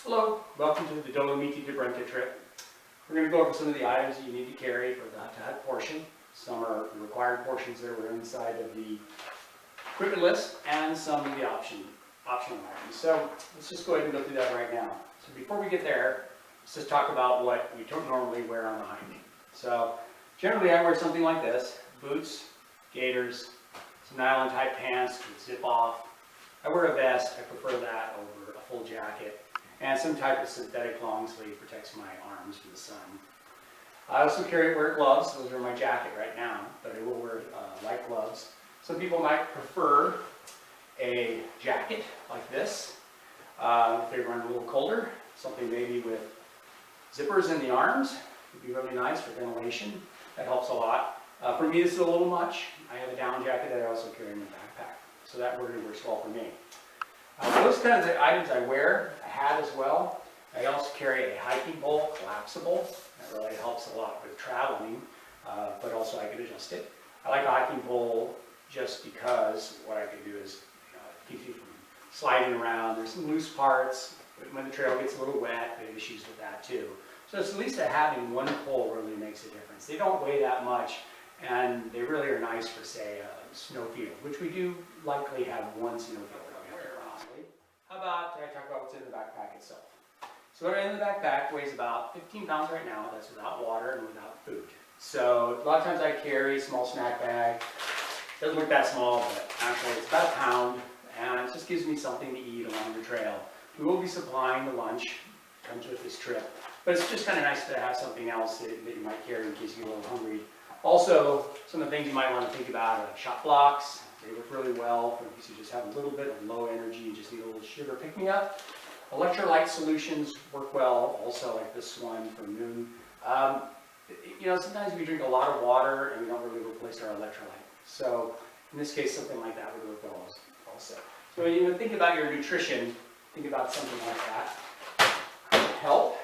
Hello, welcome to the Dolomiti trip. We're going to go over some of the items that you need to carry for the hut portion. Some are the required portions that were inside of the equipment list, and some of the optional items. So let's just go ahead and go through that right now. So before we get there, let's just talk about what we don't normally wear on the hike. So generally I wear something like this: boots, gaiters, some nylon type pants with zip off. I wear a vest. I prefer that over a full jacket. And some type of synthetic long sleeve protects my arms from the sun. I also wear gloves. Those are in my jacket right now, but I will wear light gloves. Some people might prefer a jacket like this if they run a little colder. Something maybe with zippers in the arms would be really nice for ventilation. That helps a lot. For me, this is a little much. I have a down jacket that I also carry in my backpack, so that really works well for me. Those kinds of items I wear. A hat as well. I also carry a hiking pole, collapsible. That really helps a lot with traveling, but also I can adjust it. I like a hiking pole just because what I can do is, it keeps you from sliding around. There's some loose parts. When the trail gets a little wet, they have issues with that too. So it's at least having one pole really makes a difference. They don't weigh that much, and they really are nice for, say, a snowfield, which we do likely have one snowfield. How about I talk about what's in the backpack itself? So what in the backpack weighs about 15 pounds right now. That's without water and without food. So a lot of times I carry a small snack bag. Doesn't look that small, but actually it's about a pound, and it just gives me something to eat along the trail. We will be supplying the lunch, comes with this trip, but it's just kind of nice to have something else that you might carry in case you get a little hungry. Also, some of the things you might want to think about are shot blocks. They work really well for if you just have a little bit of low energy and just need a little sugar pick-me-up. Electrolyte solutions work well, also like this one from Noon. Sometimes we drink a lot of water and we don't really replace our electrolyte. So in this case, something like that would work well also. So when you think about your nutrition, think about something like that. Help.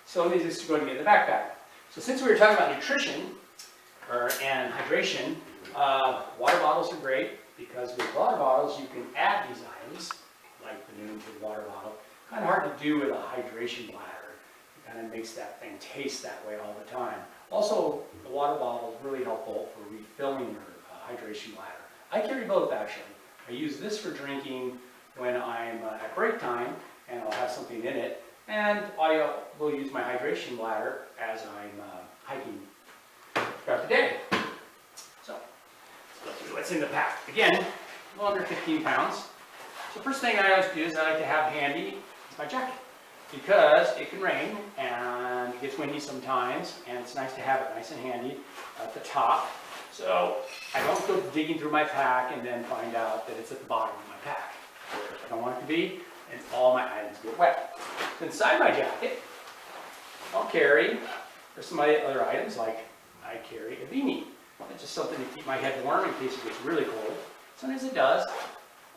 So let me just go ahead and get in the backpack. So since we were talking about nutrition and hydration, water bottles are great because with water bottles you can add these items, like the Noon to the water bottle. Kind of hard to do with a hydration bladder. It kind of makes that thing taste that way all the time. Also, the water bottle is really helpful for refilling your hydration bladder. I carry both actually. I use this for drinking when I'm at break time and I'll have something in it, and I will use my hydration bladder as I'm hiking throughout the day. So let's see what's in the pack. Again, a little under 15 pounds. So first thing I always do is I like to have handy is my jacket, because it can rain and it gets windy sometimes, and it's nice to have it nice and handy at the top. So I don't go digging through my pack and then find out that it's at the bottom of my pack. I don't want it to be, and all my items get wet. So inside my jacket, I'll carry, there's some other items, like I carry a beanie. It's just something to keep my head warm in case it gets really cold. Sometimes it does.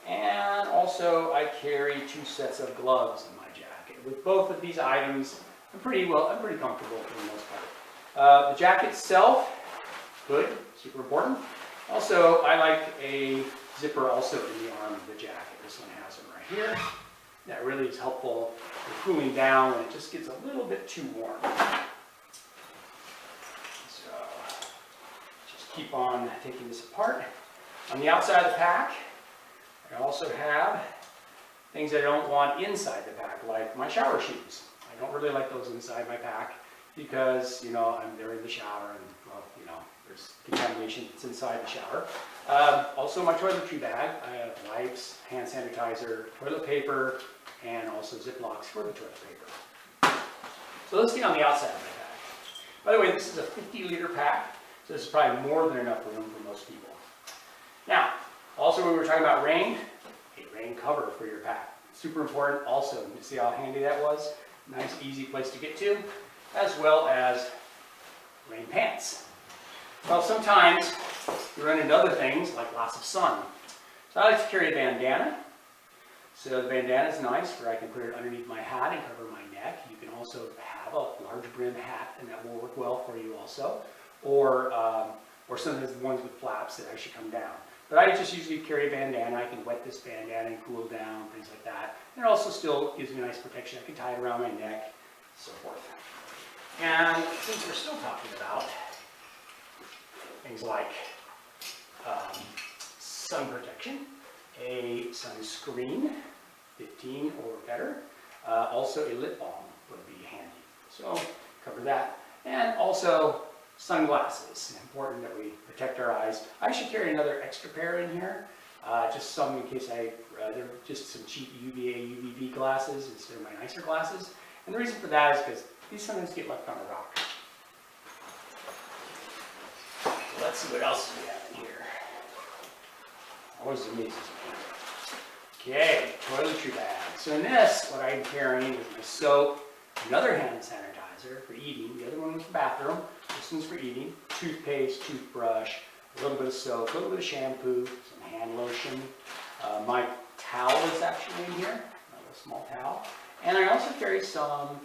And also I carry 2 sets of gloves in my jacket. With both of these items, I'm pretty comfortable for the most part. The jacket itself, good, super important. Also, I like a zipper also in the arm of the jacket. This one has one right here. That really is helpful for cooling down when it just gets a little bit too warm. So, just keep on taking this apart. On the outside of the pack, I also have things I don't want inside the pack, like my shower shoes. I don't really like those inside my pack because, I'm there in the shower and, there's contamination that's inside the shower. Also my toiletry bag. I have wipes, hand sanitizer, toilet paper, and also Ziplocs for the toilet paper. So let's get on the outside of my pack. By the way, this is a 50-liter pack, so this is probably more than enough room for most people. Now, also when we were talking about rain, a rain cover for your pack. Super important also. You see how handy that was? Nice, easy place to get to, as well as rain pants. Well, sometimes you run into other things like lots of sun. So I like to carry a bandana. So the bandana is nice, where I can put it underneath my hat and cover my neck. You can also have a large brim hat, and that will work well for you also. Or sometimes the ones with flaps that actually come down. But I just usually carry a bandana. I can wet this bandana and cool down, things like that. And it also still gives me nice protection. I can tie it around my neck, so forth. And since we're still talking about things like sun protection, a sunscreen, 15 or better. Also a lip balm would be handy. So cover that. And also sunglasses. Important that we protect our eyes. I should carry another extra pair in here. Just some in case they're just some cheap UVA, UVB glasses instead of my nicer glasses. And the reason for that is because these sometimes get left on a rock. So let's see what else we have in here. Always amazes me. Okay, toiletry bag. So in this, what I'm carrying is my soap, another hand sanitizer for eating. The other one was for bathroom. This one's for eating. Toothpaste, toothbrush, a little bit of soap, a little bit of shampoo, some hand lotion. My towel is actually in here, a little small towel. And I also carry some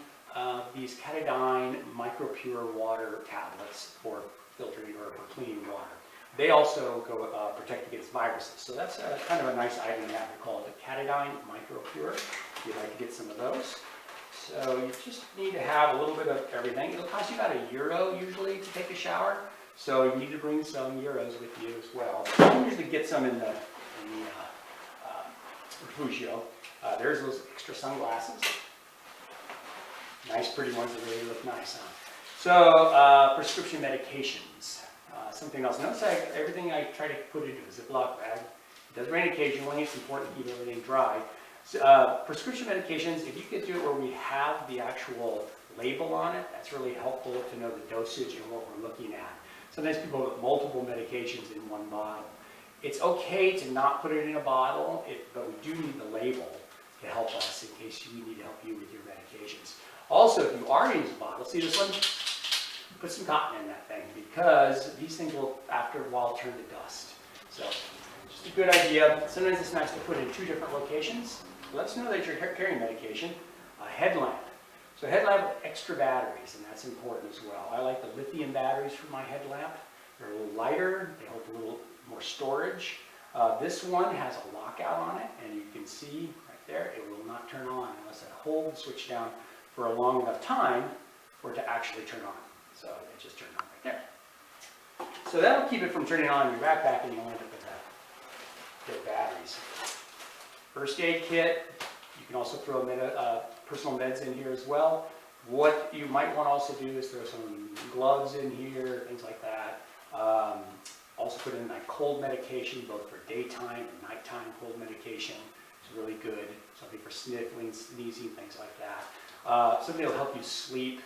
these Catadine micro-pure water tablets for filtering or for cleaning water. They also protect against viruses. So that's kind of a nice item to have. They're called the Catadine micro-pure. If you'd like to get some of those. So you just need to have a little bit of everything. It'll cost you about €1 usually to take a shower. So you need to bring some euros with you as well. You can usually get some in the refugio. There's those extra sunglasses. Nice, pretty ones that really look nice, huh? So, prescription medications. Something else. Notice everything I try to put into a Ziploc bag. It does rain occasionally. It's important to keep everything dry. So, prescription medications, if you get to it where we have the actual label on it, that's really helpful to know the dosage and what we're looking at. Sometimes people have multiple medications in one bottle. It's okay to not put it in a bottle, but we do need the label to help us in case we need to help you with your medications. Also, if you are using a bottle, see this one? Put some cotton in that thing because these things will, after a while, turn to dust. So, just a good idea. Sometimes it's nice to put it in 2 different locations. Let us know that you're carrying medication. A headlamp. So a headlamp with extra batteries, and that's important as well. I like the lithium batteries for my headlamp. They're a little lighter. They hold a little more storage. This one has a lockout on it, and you can see right there, it will not turn on unless I hold the switch down for a long enough time for it to actually turn on. So it just turned on right there. So that'll keep it from turning on in your backpack, and you'll end up with dead batteries. First aid kit. You can also throw personal meds in here as well. What you might want to also do is throw some gloves in here, things like that. Also put in like cold medication, both for daytime and nighttime cold medication. It's really good. Something for sniffling, sneezing, things like that. Something that will help you sleep.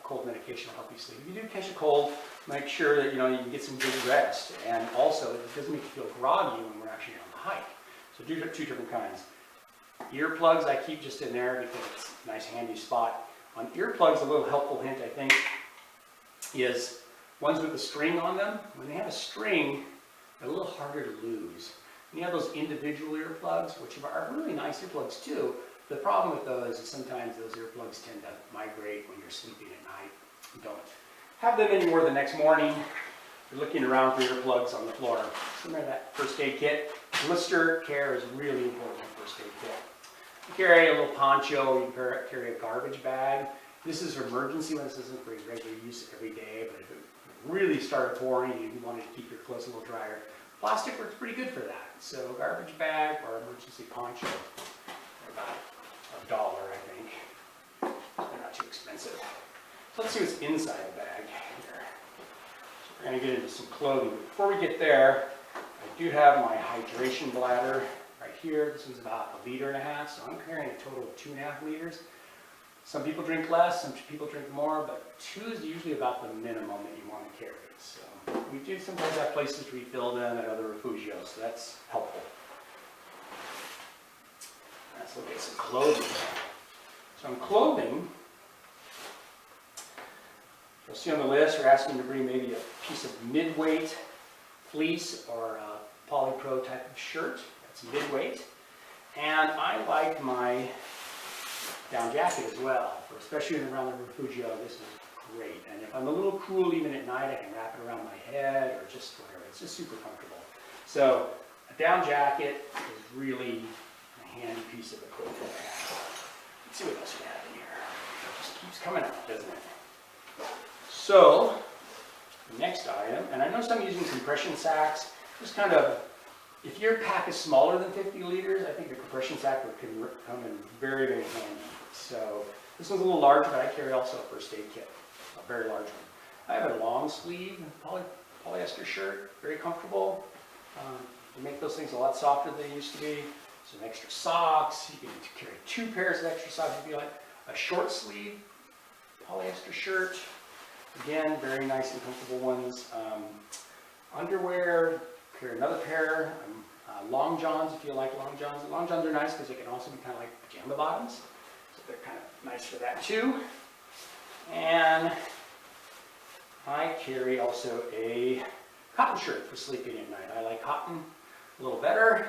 Cold medication will help you sleep. If you do catch a cold, make sure that you can get some good rest. And also, it doesn't make you feel groggy when we're actually on the hike. So do 2 different kinds. Earplugs I keep just in there because it's a nice handy spot. On earplugs, a little helpful hint I think is ones with a string on them. When they have a string, they're a little harder to lose. And you have those individual earplugs, which are really nice earplugs too. The problem with those is sometimes those earplugs tend to migrate when you're sleeping at night. You don't have them anymore the next morning. You're looking around for earplugs on the floor. So remember that first aid kit. Blister care is really important in first aid kit. You carry a little poncho, you carry a garbage bag. This is for emergency when this isn't for regular use every day, but if it really started pouring and you wanted to keep your clothes a little drier, plastic works pretty good for that. So garbage bag or emergency poncho, they're about $1, I think. They're not too expensive. So let's see what's inside the bag here. So we're going to get into some clothing. But before we get there, I do have my hydration bladder right here. This one's about 1.5 liters, so I'm carrying a total of 2.5 liters. Some people drink less, some people drink more, but 2 is usually about the minimum that you want to carry. So we do sometimes have places to refill them at other refugios, so that's helpful. Let's look at some clothing. So in clothing, you'll see on the list, we're asking to bring maybe a piece of mid-weight fleece or a polypro type of shirt. That's mid-weight. And I like my down jacket as well, especially around the refugio. This is great. And if I'm a little cool even at night, I can wrap it around my head or just whatever. It's just super comfortable. So a down jacket is really a handy piece of equipment to have. Let's see what else we have in here. It just keeps coming out, doesn't it? So, the next item, and I noticed I'm using compression sacks, just kind of, if your pack is smaller than 50 liters, I think the compression sack would come in very, very handy. So, this one's a little large, but I carry also a first aid kit, a very large one. I have a long sleeve polyester shirt, very comfortable. They make those things a lot softer than they used to be. Some extra socks, you can carry 2 pairs of extra socks if you like. A short sleeve polyester shirt, again, very nice and comfortable ones. Underwear, carry another pair. Long johns if you like long johns. Long johns are nice because they can also be kind of like pajama bottoms. So they're kind of nice for that too. And I carry also a cotton shirt for sleeping at night. I like cotton a little better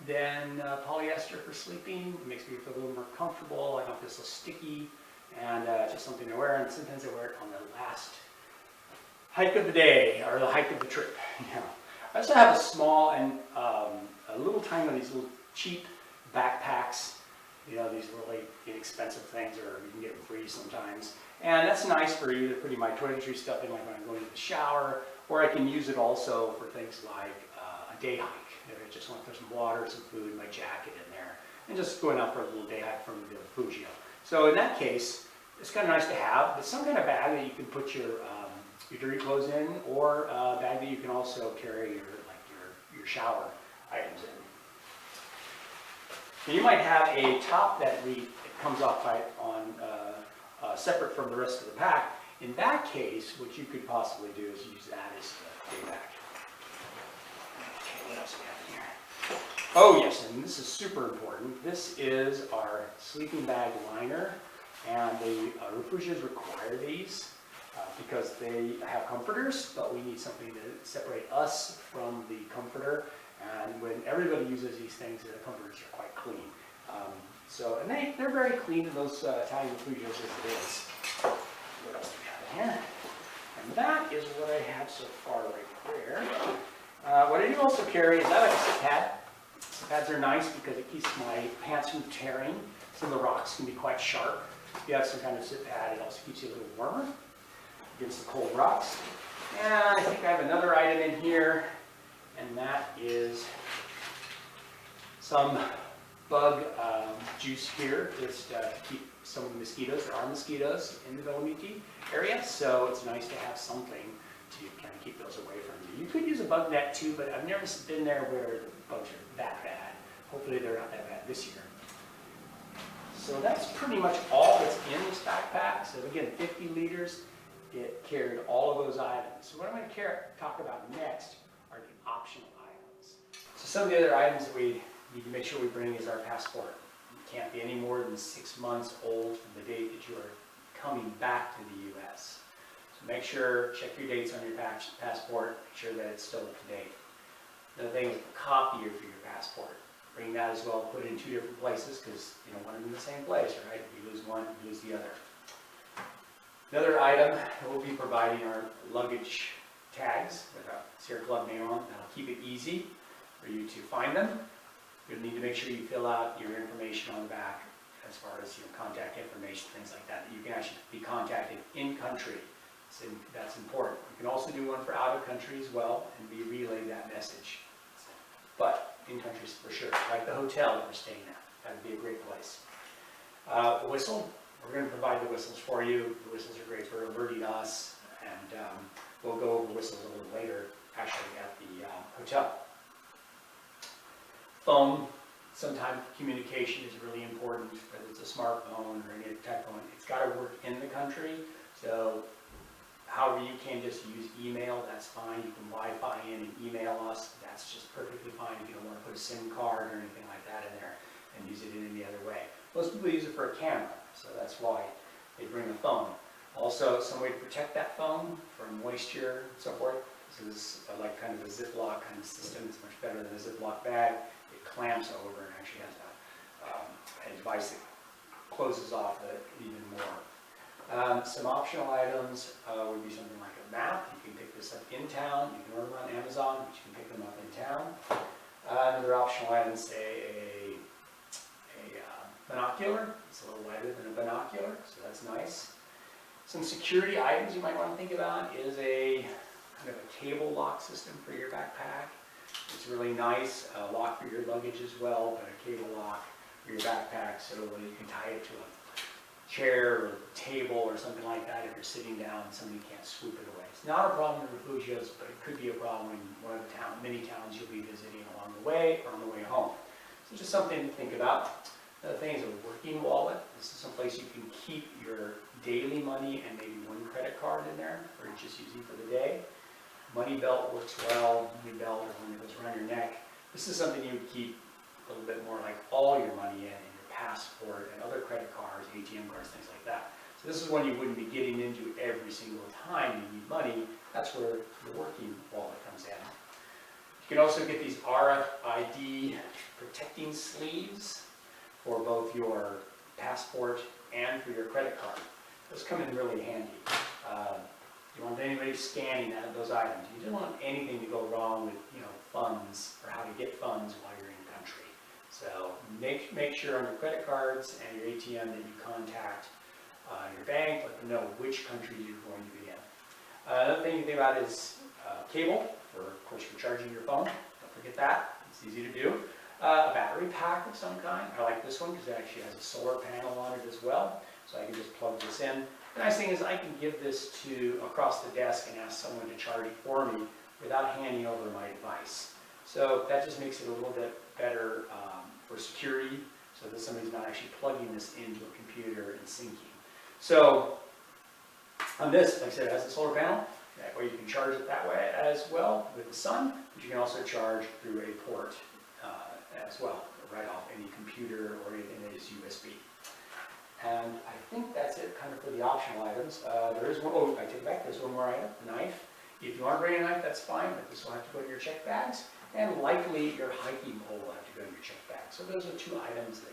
than polyester for sleeping. It makes me feel a little more comfortable. I don't feel so sticky, and it's just something to wear. And sometimes I wear it on the last hike of the day or the hike of the trip. You know. I also have a small and a little tiny one of these little cheap backpacks. You know, these really inexpensive things, or you can get them free sometimes. And that's nice for either putting my toiletry stuff in, like when I'm going to the shower, or I can use it also for things like a day hike. If I just want to put some water, some food, my jacket in there, and just going out for a little day hike from the Fujio. So in that case, it's kind of nice to have, but some kind of bag that you can put your dirty clothes in, or a bag that you can also carry your shower items in. Now you might have a top that comes off separate from the rest of the pack. In that case, what you could possibly do is use that as the day bag. Okay, what else do we have in here? Oh yes, and this is super important. This is our sleeping bag liner, and the Refugios require these because they have comforters, but we need something to separate us from the comforter. And when everybody uses these things, the comforters are quite clean. And they're very clean in those Italian Refugios as it is. What else do we have in here? And that is what I have so far right there. What I do also carry is I like a sit pad. Sit pads are nice because it keeps my pants from tearing. Some of the rocks can be quite sharp. If you have some kind of sit pad, it also keeps you a little warmer against the cold rocks. And I think I have another item in here, and that is some bug juice here, just to keep some of the mosquitoes. There are mosquitoes in the Dolomiti area, so it's nice to have something to kind of keep those away from you. You could use a bug net too, but I've never been there where the bugs are that bad. Hopefully they're not that bad this year. So that's pretty much all that's in this backpack. So again, 50 liters, it carried all of those items. So what I'm going to talk about next are the optional items. So some of the other items that we need to make sure we bring is our passport. It can't be any more than 6 months old from the date that you are coming back to the U.S. So make sure, check your dates on your passport, make sure that it's still up to date. Another thing is a copier for your passport. Bring that as well, put it in 2 different places because you don't want it in the same place, right? If you lose one, you lose the other. Another item that we'll be providing are luggage tags with a Sierra Club name on. That'll keep it easy for you to find them. You'll need to make sure you fill out your information on the back as far as contact information, things like that, that you can actually be contacted in country. So that's important. You can also do one for out of country as well and relay that message. But in countries for sure, like the hotel that we're staying at. That would be a great place. The whistle, we're going to provide the whistles for you. The whistles are great for alerting us, and we'll go over whistles a little later, actually at the hotel. Phone, sometimes communication is really important, whether it's a smartphone or any type of phone. It's got to work in the country, so however you can just use email, that's fine. You can Wi-Fi in and email us, that's just perfectly fine if you don't want to put a SIM card or anything like that in there and use it in any other way. Most people use it for a camera, so that's why they bring a phone. Also, some way to protect that phone from moisture and so forth. This is like kind of a Ziploc kind of system. It's much better than a Ziploc bag. It clamps over and actually has a device that closes off even more. Some optional items would be something like a map. You can pick this up in town. You can order them on Amazon, but you can pick them up in town. Another optional item, say a binocular. It's a little lighter than a binocular, so that's nice. Some security items you might want to think about is a kind of a cable lock system for your backpack. It's really nice, lock for your luggage as well, but a cable lock for your backpack so you can tie it to a chair or table or something like that. If you're sitting down, somebody can't swoop it away. It's not a problem in refugios, but it could be a problem in one of the many towns you'll be visiting along the way or on the way home. So just something to think about. Another thing is a working wallet. This is someplace you can keep your daily money and maybe one credit card in there for just using for the day. Money belt works well. Money belt or one that goes around your neck. This is something you would keep a little bit more like all your money in your passport and other credit cards, ATM cards, things like that. So this is one you wouldn't be getting into every single time you need money. That's where the working wallet comes in. You can also get these RFID protecting sleeves for both your passport and for your credit card. Those come in really handy. You don't want anybody scanning those items. You don't want anything to go wrong with funds or how to get funds while you're in the country. So make sure on your credit cards and your ATM that you contact your bank, let them know which country you're going to be in. Another thing you think about is cable, of course, for charging your phone. Don't forget that. It's easy to do. A battery pack of some kind. I like this one because it actually has a solar panel on it as well. So I can just plug this in. The nice thing is I can give this to across the desk and ask someone to charge it for me without handing over my device. So that just makes it a little bit better for security, so that somebody's not actually plugging this into a computer and syncing. So on this, like I said, it has a solar panel. That way you can charge it that way as well with the sun, but you can also charge through a port as well, right off any computer or anything that is USB. And I think that's it kind of for the optional items. There is one, oh, I take it back, there's one more item, a knife. If you want to bring a knife, that's fine, but this will have to go in your check bags. And likely your hiking pole will have to go in your check bag. So those are two items that